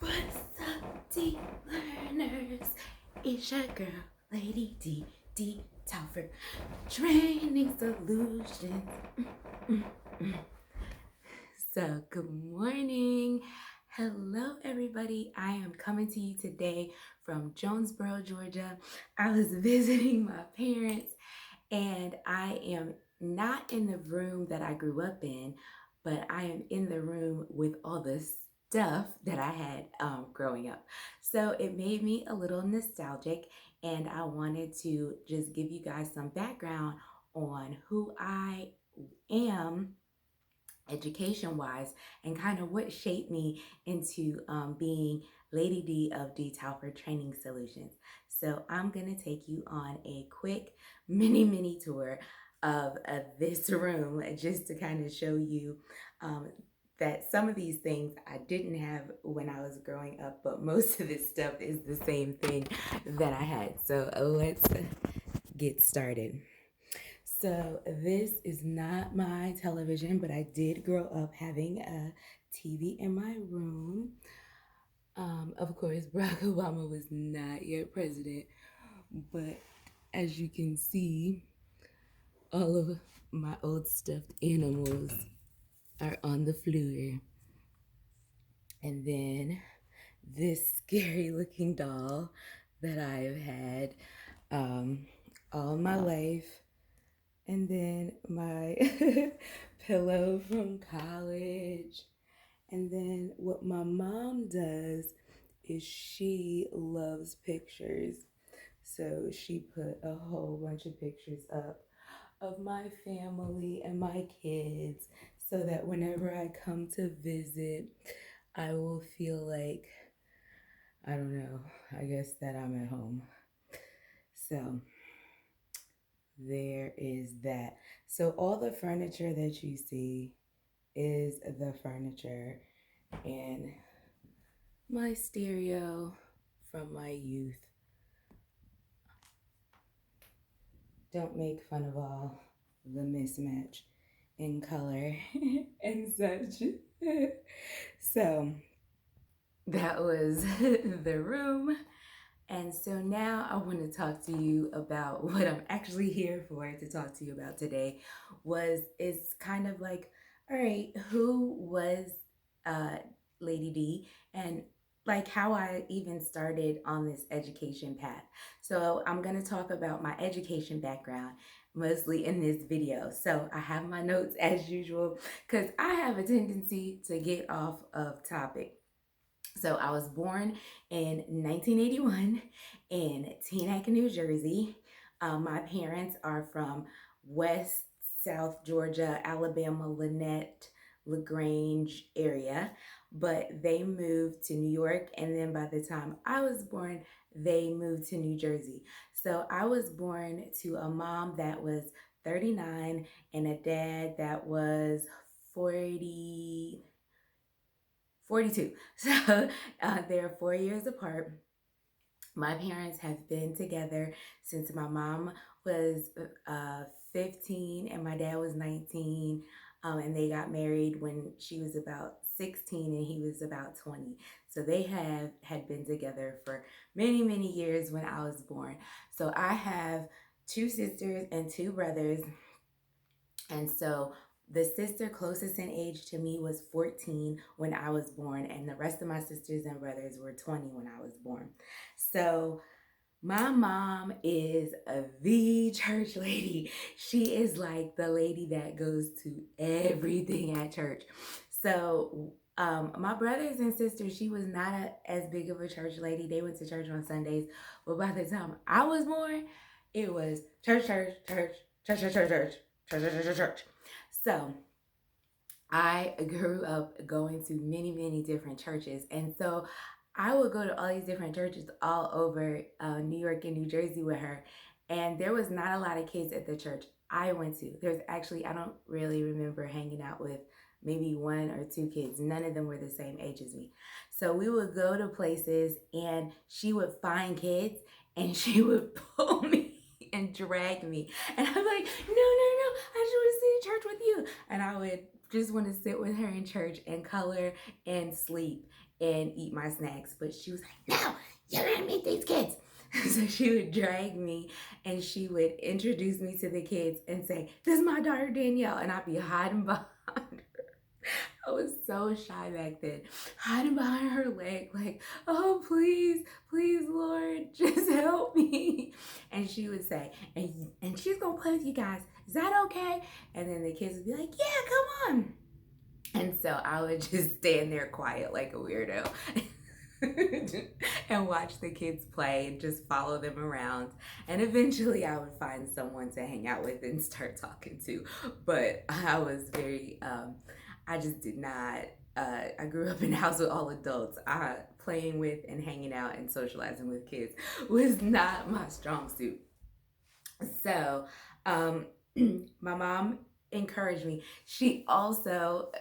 What's up, D learners? It's your girl, Lady D, DTalford Training Solutions. So, good morning. Hello, everybody. I am coming to you today from Jonesboro, Georgia. I was visiting my parents, and I am not in the room that I grew up in, but I am in the room with all the stuff that I had growing up. So it made me a little nostalgic, and I wanted to just give you guys some background on who I am education wise and kind of what shaped me into being Lady D of DTalford Training Solutions. So I'm going to take you on a quick mini tour of this room just to kind of show you that some of these things I didn't have when I was growing up, but most of this stuff is the same thing that I had. So let's get started. So this is not my television, but I did grow up having a TV in my room. Of course, Barack Obama was not yet president, but as you can see, all of my old stuffed animals are on the floor. And then this scary looking doll that I've had all my life. And then my pillow from college. And then what my mom does is she loves pictures. So she put a whole bunch of pictures up of my family and my kids so that whenever I come to visit, I will feel like, I don't know, I guess that I'm at home. So there is that. So all the furniture that you see is the furniture and my stereo from my youth. Don't make fun of all the mismatch in color and such. So that was the room. And so now I want to talk to you about what I'm actually here for to talk to you about today is kind of like, all right, who was Lady D and like how I even started on this education path. So I'm going to talk about my education background mostly in this video. So I have my notes as usual because I have a tendency to get off of topic. So I was born in 1981 in Teaneck, New Jersey. My parents are from West, South Georgia, Alabama, Lynette, LaGrange area, but they moved to New York. And then by the time I was born, they moved to New Jersey. So I was born to a mom that was 39 and a dad that was 42. So they're 4 years apart. My parents have been together since my mom was 15 and my dad was 19. And they got married when she was about 16 and he was about 20. So they had been together for many years when I was born. So I have 2 sisters and 2 brothers. And so the sister closest in age to me was 14 when I was born, and the rest of my sisters and brothers were 20 when I was born. So my mom is the church lady. She is like the lady that goes to everything at church. So my brothers and sisters, she was not as big of a church lady. They went to church on Sundays. But by the time I was born, it was church. So I grew up going to many different churches. And so I would go to all these different churches all over New York and New Jersey with her. And there was not a lot of kids at the church I went to. There's actually, I don't really remember hanging out with maybe 1 or 2 kids. None of them were the same age as me. So we would go to places and she would find kids and she would pull me and drag me. And I'm like, no, I just want to sit in church with you. And I would just want to sit with her in church and color and sleep and eat my snacks. But she was like, no, you're gonna meet these kids. So she would drag me and she would introduce me to the kids and say, this is my daughter Danielle. And I'd be hiding behind her. I was so shy back then, hiding behind her leg, like, oh, please, please, Lord, just help me. And she would say, and she's gonna play with you guys. Is that okay? And then the kids would be like, yeah, come on. And so I would just stand there quiet like a weirdo and watch the kids play and just follow them around. And eventually I would find someone to hang out with and start talking to. But I was very, I just did not, I grew up in a house with all adults. Playing with and hanging out and socializing with kids was not my strong suit. So my mom encouraged me. She also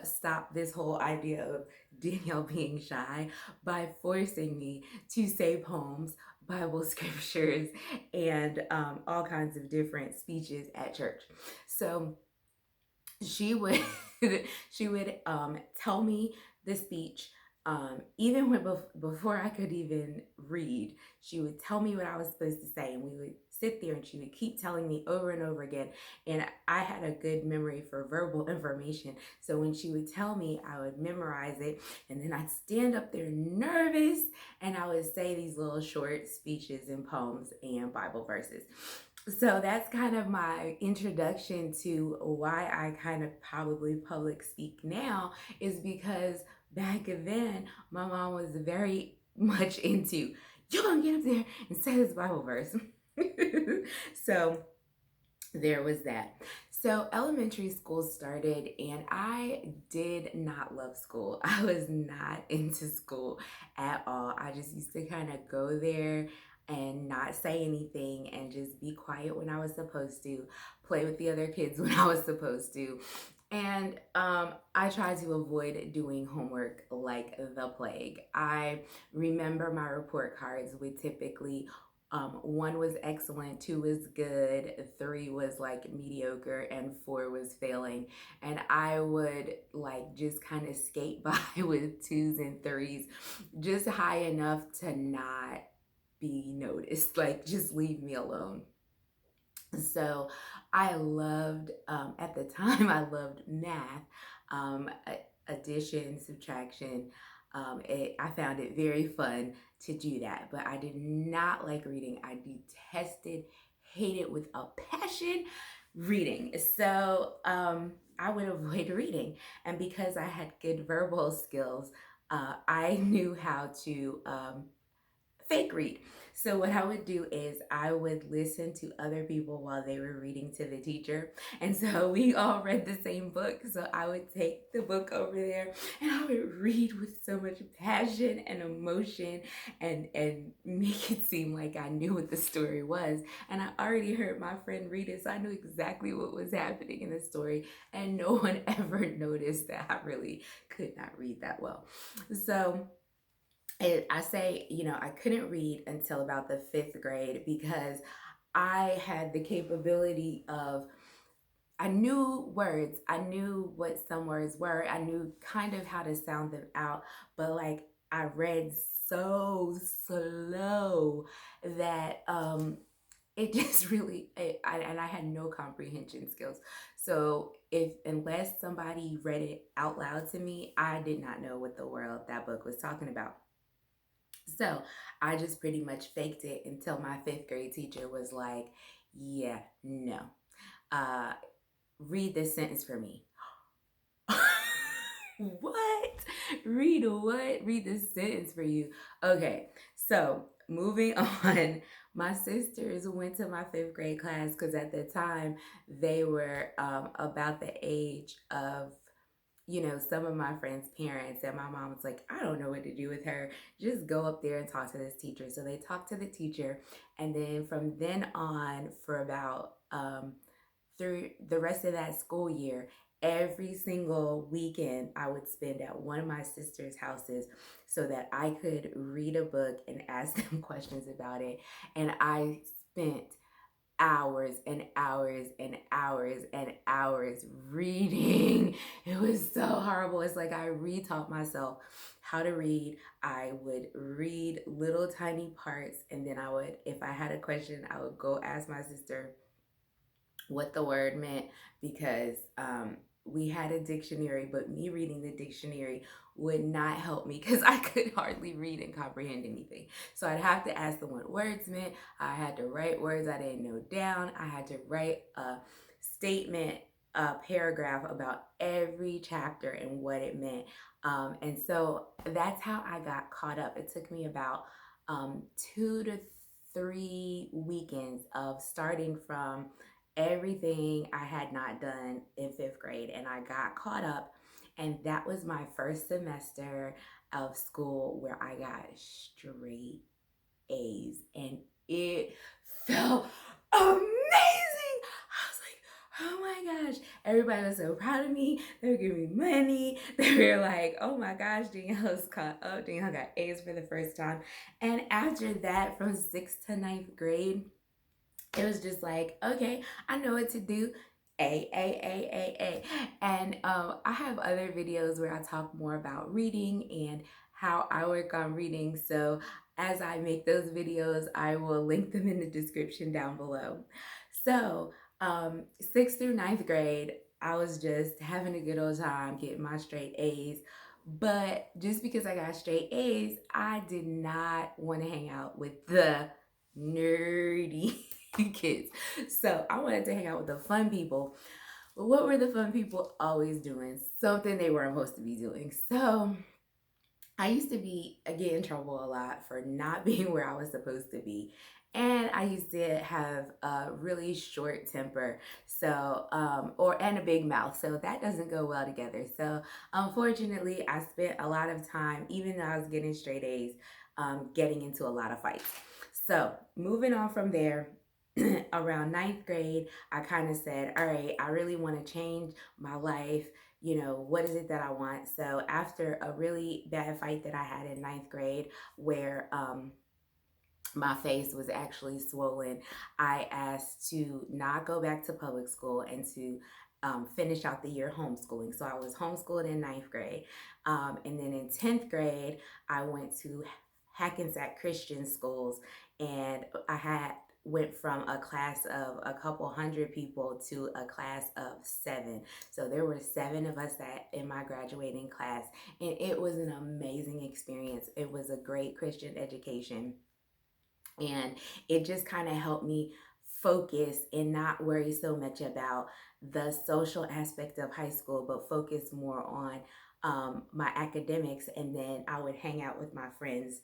stopped this whole idea of Danielle being shy by forcing me to say poems, Bible scriptures, and all kinds of different speeches at church. So she would she would tell me the speech. Even when before I could even read, she would tell me what I was supposed to say, and we would sit there and she would keep telling me over and over again. And I had a good memory for verbal information. So when she would tell me, I would memorize it, and then I'd stand up there nervous and I would say these little short speeches and poems and Bible verses. So that's kind of my introduction to why I kind of probably public speak now, is because back then my mom was very much into, you're gonna get up there and say this Bible verse. So there was that. So elementary school started and I did not love school. I was not into school at all. I just used to kind of go there and not say anything and just be quiet when I was supposed to, play with the other kids when I was supposed to. And I tried to avoid doing homework like the plague. I remember my report cards would typically, 1 was excellent, 2 was good, 3 was like mediocre, and 4 was failing. And I would like just kind of skate by with 2s and 3s, just high enough to not be noticed, like just leave me alone. So I loved, at the time, I loved math, addition, subtraction. I found it very fun to do that, but I did not like reading. I detested, hated with a passion reading. So I would avoid reading. And because I had good verbal skills, I knew how to fake read. So what I would do is I would listen to other people while they were reading to the teacher. And so we all read the same book. So I would take the book over there and I would read with so much passion and emotion and make it seem like I knew what the story was. And I already heard my friend read it, so I knew exactly what was happening in the story. And no one ever noticed that I really could not read that well. So I say, I couldn't read until about the 5th grade because I had the capability of, I knew words, I knew what some words were, I knew kind of how to sound them out, but like I read so slow that it just really, and I had no comprehension skills. So unless somebody read it out loud to me, I did not know what the world that book was talking about. So I just pretty much faked it until my 5th grade teacher was like, yeah, no, read this sentence for me. What? Read what? Read this sentence for you. Okay, so moving on, my sisters went to my 5th grade class because at the time they were about the age of some of my friends' parents, and my mom was like, I don't know what to do with her. Just go up there and talk to this teacher. So they talked to the teacher. And then from then on, for about through the rest of that school year, every single weekend I would spend at one of my sister's houses so that I could read a book and ask them questions about it. And I spent hours and hours and hours and hours reading. It was so horrible. It's like I re-taught myself how to read. I would read little tiny parts, and then I would, if I had a question, I would go ask my sister what the word meant, because we had a dictionary, but me reading the dictionary would not help me because I could hardly read and comprehend anything. So I'd have to ask them what words meant. I had to write words I didn't know down. I had to write a statement, a paragraph about every chapter and what it meant. And so that's how I got caught up. It took me about 2 to 3 weekends of starting from everything I had not done in 5th grade, and I got caught up. And that was my first semester of school where I got straight A's, and it felt amazing. I was like, oh my gosh, everybody was so proud of me. They were giving me money. They were like, oh my gosh, Danielle's caught up. Danielle got A's for the first time. And after that, from 6th to 9th grade, it was just like, okay, I know what to do. A. And I have other videos where I talk more about reading and how I work on reading. So as I make those videos, I will link them in the description down below. So 6th through 9th grade, I was just having a good old time getting my straight A's. But just because I got straight A's, I did not want to hang out with the nerdy kids. So I wanted to hang out with the fun people. But what were the fun people always doing? Something they weren't supposed to be doing. So I used to get in trouble a lot for not being where I was supposed to be. And I used to have a really short temper, so and a big mouth, so that doesn't go well together. So unfortunately, I spent a lot of time, even though I was getting straight A's, getting into a lot of fights. So moving on from there, around 9th grade, I kind of said, all right, I really want to change my life. What is it that I want? So after a really bad fight that I had in 9th grade, where my face was actually swollen, I asked to not go back to public school and to finish out the year homeschooling. So I was homeschooled in 9th grade. And then in 10th grade, I went to Hackensack Christian Schools, and I went from a class of a couple hundred people to a class of 7. So there were 7 of us in my graduating class, and it was an amazing experience. It was a great Christian education, and it just kind of helped me focus and not worry so much about the social aspect of high school, but focus more on my academics. And then I would hang out with my friends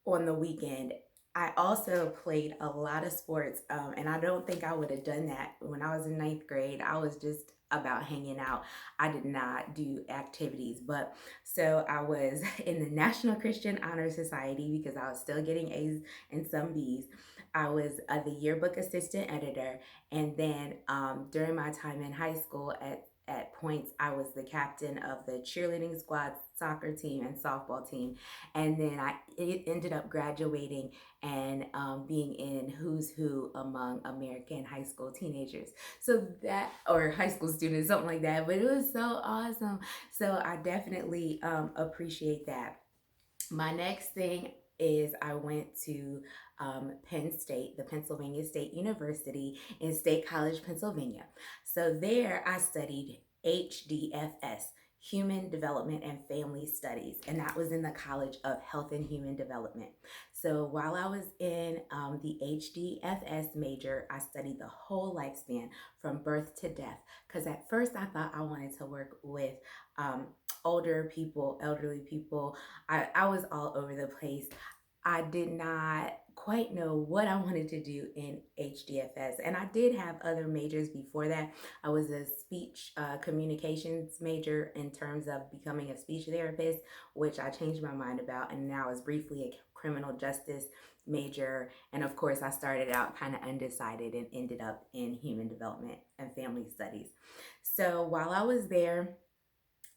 on the weekend. I also played a lot of sports, and I don't think I would have done that when I was in 9th grade. I was just about hanging out. I did not do activities. But so I was in the National Christian Honor Society because I was still getting A's and some B's. I was the yearbook assistant editor, and then during my time in high school, at points, I was the captain of the cheerleading squad, soccer team, and softball team. And then I ended up graduating and being in Who's Who among American high school teenagers. So that, or high school students, something like that. But it was so awesome. So I definitely appreciate that. My next thing is I went to Penn State, the Pennsylvania State University in State College, Pennsylvania. So there I studied HDFS, Human Development and Family Studies, and that was in the College of Health and Human Development. So while I was in the HDFS major, I studied the whole lifespan from birth to death, because at first I thought I wanted to work with older people, elderly people. I was all over the place. I did not quite know what I wanted to do in HDFS. And I did have other majors before that. I was a speech communications major in terms of becoming a speech therapist, which I changed my mind about. And now I was briefly a criminal justice major. And of course, I started out kind of undecided and ended up in human development and family studies. So while I was there,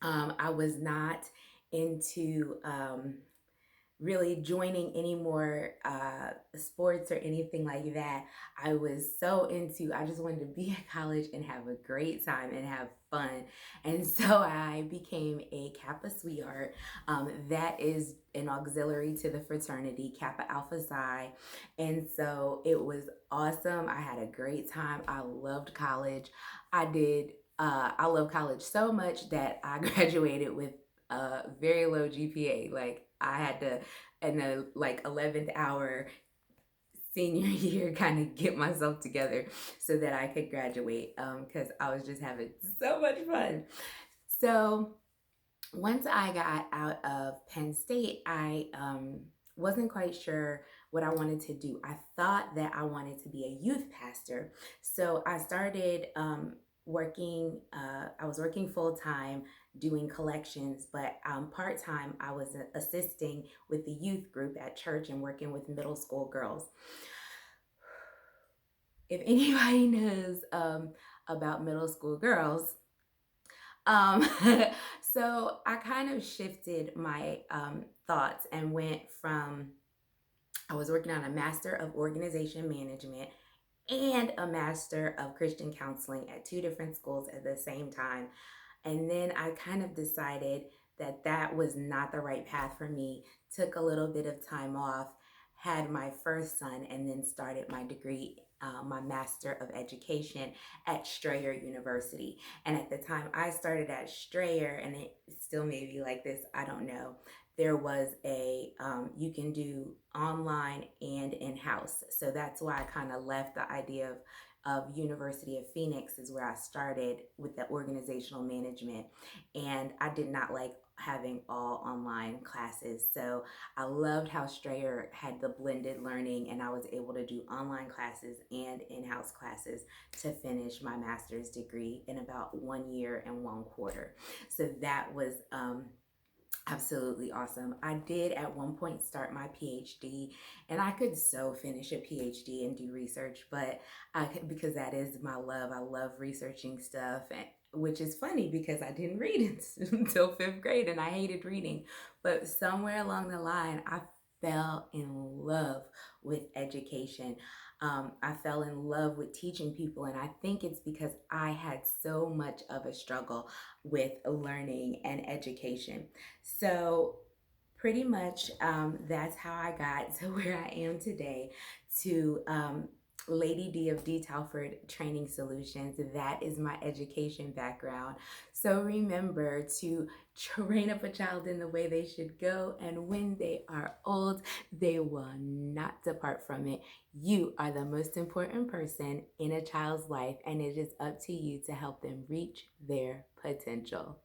I was not into really joining any more sports or anything like that. I was so into, I just wanted to be at college and have a great time and have fun. And so I became a Kappa sweetheart. That is an auxiliary to the fraternity, Kappa Alpha Psi. And so it was awesome. I had a great time. I loved college. I love college so much that I graduated with a very low GPA. Like I had to, in the like 11th hour senior year, kind of get myself together so that I could graduate, because I was just having so much fun. So once I got out of Penn State, I wasn't quite sure what I wanted to do. I thought that I wanted to be a youth pastor. So I started working, I was working full time doing collections, but part time I was assisting with the youth group at church and working with middle school girls. If anybody knows about middle school girls, um, so I kind of shifted my thoughts and went from, I was working on a Master of Organization Management and a Master of Christian Counseling at two different schools at the same time. And then I kind of decided that that was not the right path for me, took a little bit of time off, had my first son, and then started my degree, my Master of Education at Strayer University. And at the time I started at Strayer, and it still may be like this, I don't know, there was a, you can do online and in-house. So that's why I kind of left the idea of University of Phoenix is where I started with the organizational management. And I did not like having all online classes. So I loved how Strayer had the blended learning, and I was able to do online classes and in-house classes to finish my master's degree in about 1 year and 1 quarter. So that was absolutely awesome. I did at one point start my PhD, and I could so finish a PhD and do research, but because that is my love. I love researching stuff, and which is funny because I didn't read until 5th grade and I hated reading. But somewhere along the line, I fell in love with education. I fell in love with teaching people, and I think it's because I had so much of a struggle with learning and education. So pretty much that's how I got to where I am today, to Lady D of DTalford Training Solutions. That is my education background. So remember to train up a child in the way they should go, and when they are old, they will not depart from it. You are the most important person in a child's life, and it is up to you to help them reach their potential.